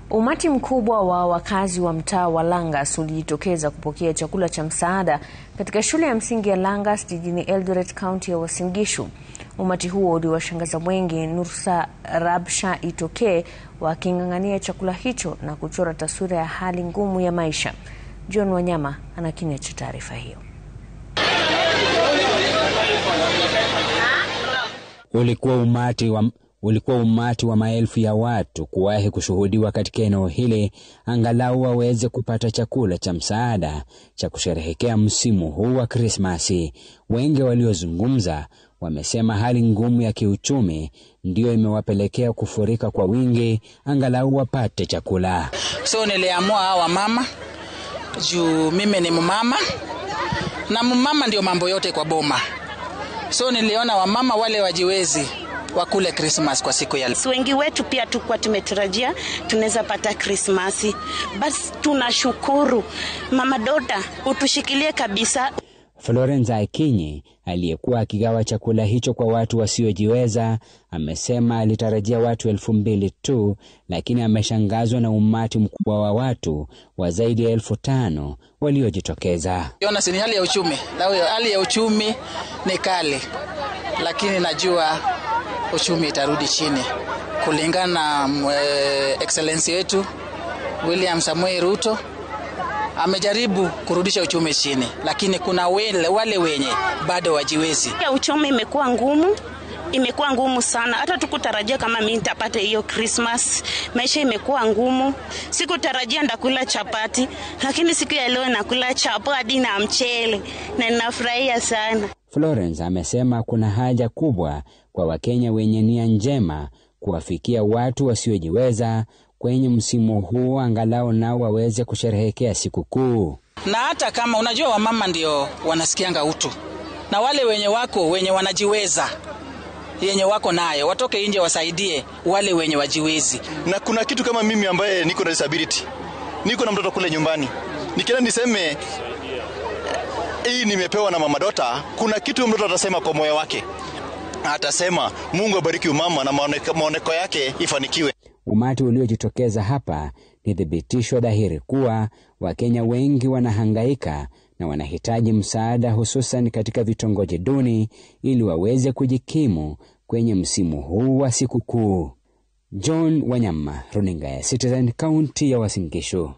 Umati mkubwa wa wakazi wa mtaa wa Langas ulijitokeza kupokea chakula cha msaada katika shule ya msingi ya Langas jijini Eldoret, kaunti ya Uasin Gishu. Umati huo uliwashangaza wengi, Nursa Rabsha Itoke waking'ang'ania chakula hicho na kuchora taswira ya hali ngumu ya maisha. John Wanyama anakina cha taarifa hiyo. Ulikuwa umati wa maelfu ya watu kuwahi kushuhudiwa katika eneo hili angalau waweze kupata chakula cha msaada cha kusherehekea msimu huu wa Krismasi. Wengi waliozungumza wamesema hali ngumu ya kiuchumi ndio imewapelekea kufurika kwa wingi angalau wapate chakula. So niliamua hawa mama juu mimi ni mama na mama ndio mambo yote kwa boma. So niliona wamama wale wajiwezi wakule Christmas kwa siku ya leo. Wengi wetu pia tukua tumetarajia tunaweza pata Christmas. Basi tunashukuru. Mama Dota utushikilie kabisa. Florence Akinyi aliyekuwa akigawa chakula hicho kwa watu wasiojiweza amesema alitarajia watu 2,000 tu, lakini ameshangazwa na umati mkubwa wa watu wa zaidi ya 5,000 waliojitokeza. Yona si hali ya uchumi. Hali ya uchumi ni kali. Lakini najua uchumi itarudi chini kulingana na excellency wetu William Samoei Ruto amejaribu kurudisha uchumi chini, lakini kuna wale wenye bado wajiwezi. Uchumi imekuwa ngumu sana. Hata tukutarajia kama mimi nitapata hiyo Christmas. Maisha imekuwa ngumu. Sikutarajia ndakula chapati, lakini siku ya leo nakula chapati na mchele na ninafurahia sana. Florence amesema kuna haja kubwa kwa Wakenya wenye nia njema kuwafikia watu wasiojiweza kwenye msimu huu angalau nao waweze kusherehekea sikukuu. Na hata kama unajua wamama ndio wanasikianga utu. Na wale wenye wanajiweza yenye wako nayo watoke nje wasaidie wale wenye wajiwezi. Na kuna kitu kama mimi ambaye niko na disability. Niko na mtoto kule nyumbani. Nikienda niseme hii nimepewa na Mama Dota, kuna kitu mtoto atasema kwa moyo wake. Atasema Mungu abariki mama na maoneko yake ifanikiwe. Umati uliojitokeza hapa ni thibitisho dhahiri kuwa Wakenya wengi wanahangaika na wanahitaji msaada, hususan katika vitongoji duni, ili waweze kujikimu kwenye msimu huu wa sikukuu. John Wanyama, Runinga ya Citizen, kaunti ya Uasin Gishu.